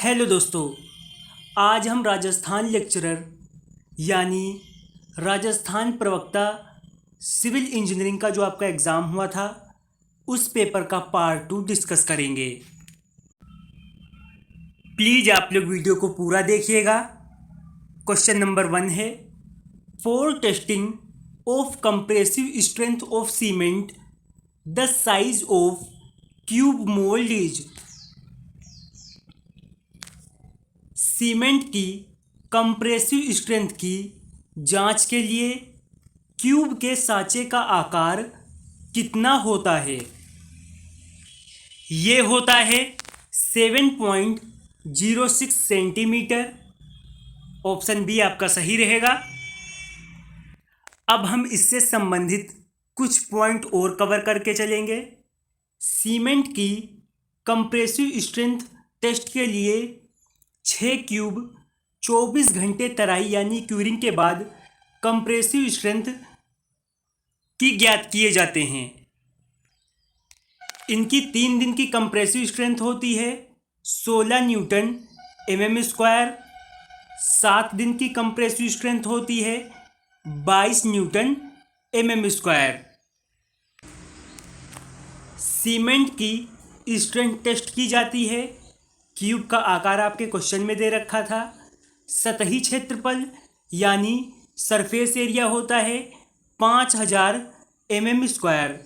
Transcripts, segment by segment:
Hello दोस्तों, आज हम राजस्थान लेक्चरर यानी राजस्थान प्रवक्ता सिविल इंजीनियरिंग का जो आपका एग्ज़ाम हुआ था उस पेपर का पार्ट 2 डिस्कस करेंगे। प्लीज़ आप लोग वीडियो को पूरा देखिएगा। क्वेश्चन नंबर 1 है, for testing of compressive strength of cement the size of cube mould is. Cement की कंप्रेसिव स्ट्रेंथ की जांच के लिए क्यूब के साँचे का आकार कितना होता है? ये होता है 7.06 सेंटीमीटर। ऑप्शन बी आपका सही रहेगा। अब हम इससे संबंधित कुछ पॉइंट और कवर करके चलेंगे। सीमेंट की कंप्रेसिव स्ट्रेंथ टेस्ट के लिए 6 क्यूब 24 घंटे तराई यानी क्यूरिंग के बाद कंप्रेसिव स्ट्रेंथ की ज्ञात किए जाते हैं। इनकी 3 दिन की कंप्रेसिव स्ट्रेंथ होती है 16 न्यूटन mm स्क्वायर। 7 दिन की कंप्रेसिव स्ट्रेंथ होती है 22 न्यूटन mm स्क्वायर। सीमेंट की स्ट्रेंथ टेस्ट की जाती है। क्यूब का आकार आपके क्वेश्चन में दे रखा था। सतही क्षेत्रफल यानी सरफेस एरिया होता है 5000 mm स्क्वायर।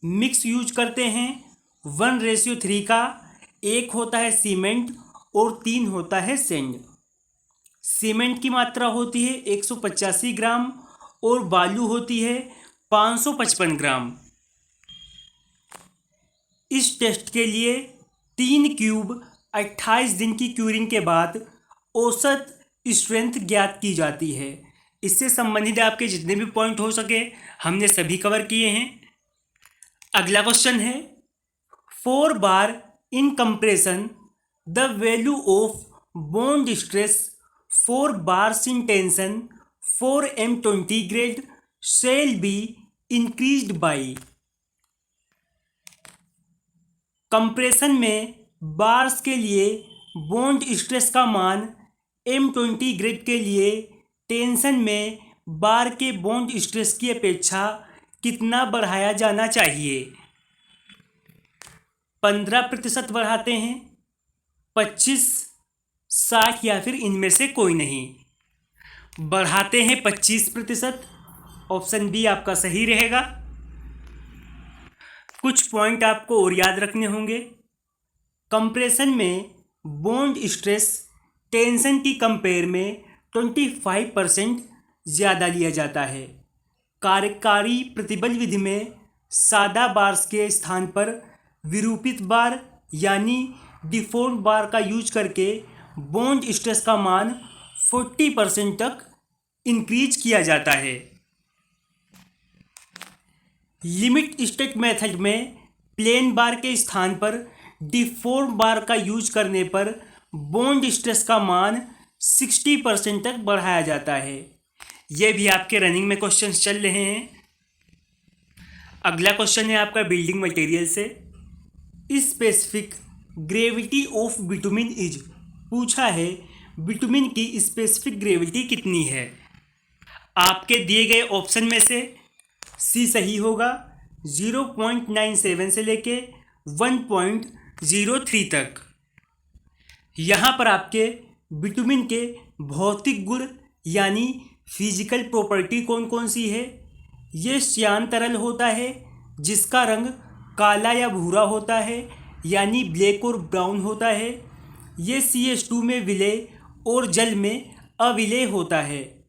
मिक्स यूज करते हैं 1:3 का। 1 होता है सीमेंट और 3 होता है सैंड। सीमेंट की मात्रा होती है 185 ग्राम और बालू होती है 555 ग्राम। इस टेस्ट के लिए 3 क्यूब 28 दिन की क्यूरिंग के बाद औसत स्ट्रेंथ ज्ञात की जाती है। इससे संबंधित आपके जितने भी पॉइंट हो सके हमने सभी कवर किए हैं। अगला क्वेश्चन है, 4 bar in compression the value of bond stress 4 bars in tension 4 M20 grade shall be increased by। Compression में बार्स के लिए बॉन्ड स्ट्रेस का मान M20 ग्रेड के लिए टेंशन में बार के बॉन्ड स्ट्रेस की अपेक्षा कितना बढ़ाया जाना चाहिए? 15% बढ़ाते हैं, 25, 60 या फिर इनमें से कोई नहीं। बढ़ाते हैं 25%। ऑप्शन बी आपका सही रहेगा। कुछ पॉइंट आपको और याद रखने होंगे। कंप्रेशन में बॉन्ड स्ट्रेस टेंशन की कंपेयर में 25% ज़्यादा लिया जाता है। कार्यकारी प्रतिबल विधि में सादा बार्स के स्थान पर विरूपित बार यानी डिफॉर्म बार का यूज करके बॉन्ड स्ट्रेस का मान 40% तक इंक्रीज किया जाता है। लिमिट स्टेट मेथड में प्लेन बार के स्थान पर डिफॉर्म बार का यूज करने पर बॉन्ड स्ट्रेस का मान 60% तक बढ़ाया जाता है। ये भी आपके रनिंग में क्वेश्चंस चल रहे हैं। अगला क्वेश्चन है आपका बिल्डिंग मटेरियल से। Specific gravity of bitumen is. पूछा है बिटुमिन की स्पेसिफिक ग्रेविटी कितनी है? आपके दिए गए ऑप्शन में से सी सही होगा। 0.97 से लेके 1.03 तक। यहाँ पर आपके बिटुमिन के भौतिक गुण यानी फिजिकल प्रॉपर्टी कौन कौन सी है? ये श्यान तरल होता है जिसका रंग काला या भूरा होता है यानी ब्लैक और ब्राउन होता है। ये CH2 में विलय और जल में अविलय होता है।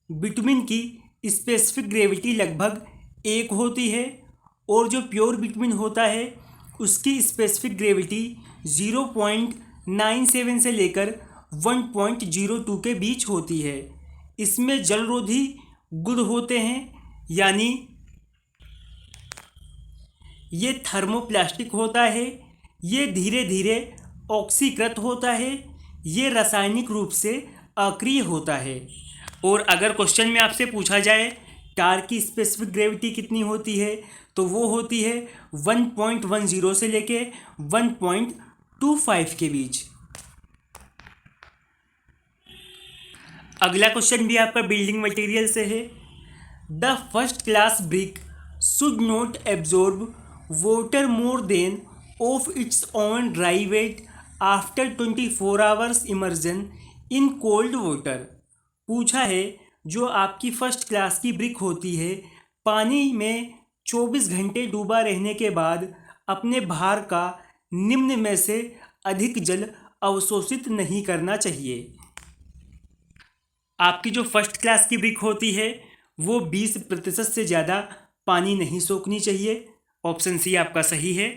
बिटुमिन की स्पेसिफिक ग्रेविटी लगभग 1 होती है और जो प्योर बिटुमिन होता है उसकी स्पेसिफिक ग्रेविटी 0.97 से लेकर 1.02 के बीच होती है। इसमें जलरोधी गुण होते हैं यानी ये थर्मोप्लास्टिक होता है, ये धीरे धीरे ऑक्सीकृत होता है, ये रासायनिक रूप से अक्रिय होता है। और अगर क्वेश्चन में आपसे पूछा जाए टार की स्पेसिफिक ग्रेविटी कितनी होती है तो वो होती है 1.10 से लेके 1.25 के बीच। अगला क्वेश्चन भी आपका बिल्डिंग मटेरियल से है। The first class brick should not absorb water more than of its own dry weight after 24 hours immersion in cold water. पूछा है जो आपकी फर्स्ट क्लास की ब्रिक होती है पानी में 24 घंटे डूबा रहने के बाद अपने भार का निम्न में से अधिक जल अवशोषित नहीं करना चाहिए। आपकी जो फर्स्ट क्लास की ब्रिक होती है वो 20% से ज़्यादा पानी नहीं सोखनी चाहिए। ऑप्शन सी आपका सही है।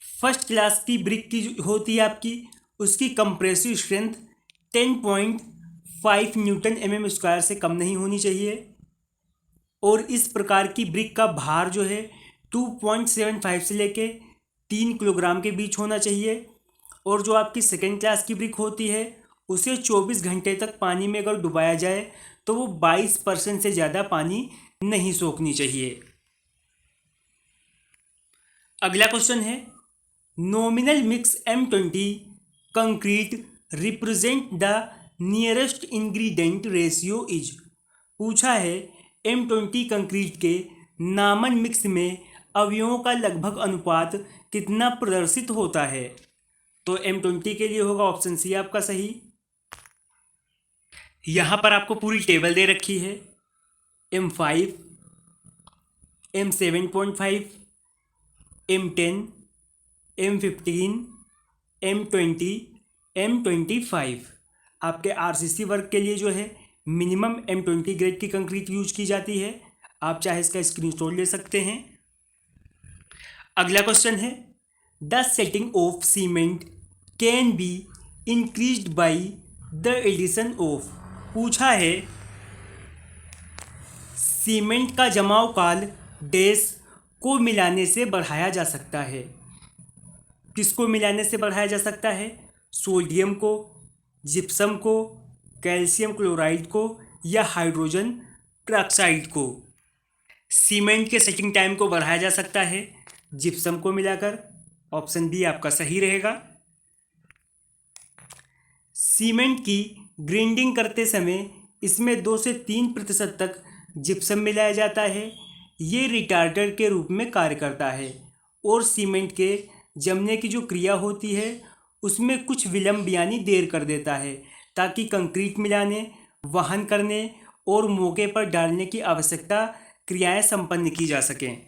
फर्स्ट क्लास की ब्रिक की जो होती है आपकी उसकी कंप्रेसिव स्ट्रेंथ 10.5 न्यूटन mm² से कम नहीं होनी चाहिए और इस प्रकार की ब्रिक का भार जो है 2.75 से लेके 3 किलोग्राम के बीच होना चाहिए। और जो आपकी सेकेंड क्लास की ब्रिक होती है उसे 24 घंटे तक पानी में अगर डुबाया जाए तो वो 22% से ज़्यादा पानी नहीं सोखनी चाहिए। अगला क्वेश्चन है nominal mix M20 concrete represent the nearest ingredient ratio is. पूछा है M20 कंक्रीट के नामन मिक्स में अवयवों का लगभग अनुपात कितना प्रदर्शित होता है। तो M20 के लिए होगा ऑप्शन सी आपका सही। यहाँ पर आपको पूरी टेबल दे रखी है। M5, M7.5, M10, M15, M20, M25। आपके RCC वर्क के लिए जो है मिनिमम M20 ग्रेड की कंक्रीट यूज की जाती है। आप चाहे इसका स्क्रीनशॉट ले सकते हैं। अगला क्वेश्चन है the setting of cement can be increased by the addition of. पूछा है सीमेंट का जमाव काल डैश को मिलाने से बढ़ाया जा सकता है। किसको मिलाने से बढ़ाया जा सकता है? सोडियम को, जिप्सम को, कैल्शियम क्लोराइड को या हाइड्रोजन पेरोक्साइड को। सीमेंट के सेटिंग टाइम को बढ़ाया जा सकता है जिप्सम को मिलाकर। ऑप्शन बी आपका सही रहेगा। सीमेंट की ग्राइंडिंग करते समय इसमें 2 से 3% तक जिप्सम मिलाया जाता है। ये रिटार्डर के रूप में कार्य करता है और सीमेंट के जमने की जो क्रिया होती है उसमें कुछ विलंब यानी देर कर देता है ताकि कंक्रीट मिलाने, वहन करने और मौके पर डालने की आवश्यकता क्रियाएं संपन्न की जा सकें।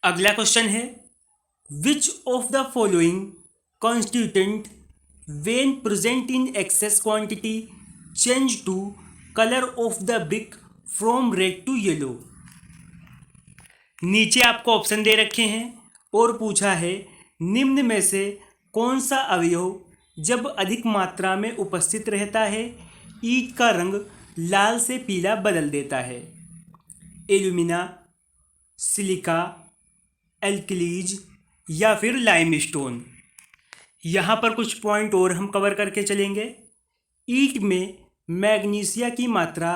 अगला क्वेश्चन है which of the following constituent when present in excess quantity change to colour of the brick from red to yellow. नीचे आपको ऑप्शन दे रखे हैं और पूछा है निम्न में से कौन सा अवयव जब अधिक मात्रा में उपस्थित रहता है ईंट का रंग लाल से पीला बदल देता है। एल्यूमिना, सिलिका, एल्कलीज या फिर लाइमस्टोन। यहाँ पर कुछ पॉइंट और हम कवर करके चलेंगे। ईंट में मैग्नीशिया की मात्रा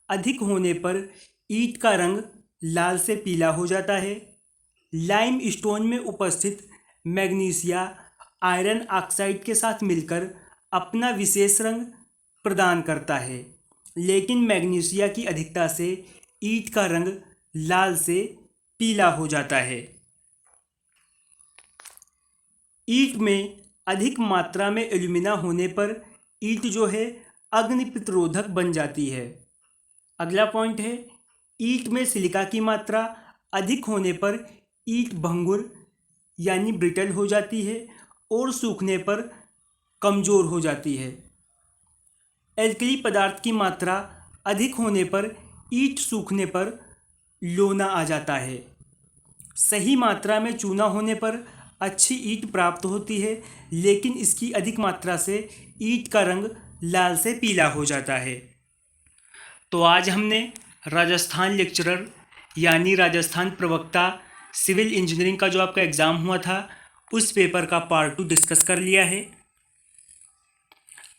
अधिक होने पर ईंट का रंग लाल से पीला हो जाता है। लाइम स्टोन में उपस्थित मैग्नीशिया आयरन ऑक्साइड के साथ मिलकर अपना विशेष रंग प्रदान करता है, लेकिन मैग्नीशिया की अधिकता से ईंट का रंग लाल से पीला हो जाता है। ईंट में अधिक मात्रा में एल्यूमिना होने पर ईंट जो है अग्नि प्रतिरोधक बन जाती है। अगला पॉइंट है ईंट में सिलिका की मात्रा अधिक होने पर ईंट भंगुर यानी ब्रिटल हो जाती है और सूखने पर कमज़ोर हो जाती है। एल्कली पदार्थ की मात्रा अधिक होने पर ईंट सूखने पर लोना आ जाता है। सही मात्रा में चूना होने पर अच्छी ईंट प्राप्त होती है, लेकिन इसकी अधिक मात्रा से ईंट का रंग लाल से पीला हो जाता है। तो आज हमने राजस्थान लेक्चरर यानी राजस्थान प्रवक्ता सिविल इंजीनियरिंग का जो आपका एग्ज़ाम हुआ था उस पेपर का पार्ट 2 डिस्कस कर लिया है।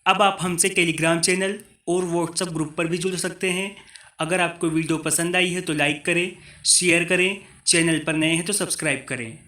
अब आप हमसे टेलीग्राम चैनल और व्हाट्सएप ग्रुप पर भी जुड़ सकते हैं। अगर आपको वीडियो पसंद आई है तो लाइक करें, शेयर करें, चैनल पर नए हैं तो सब्सक्राइब करें।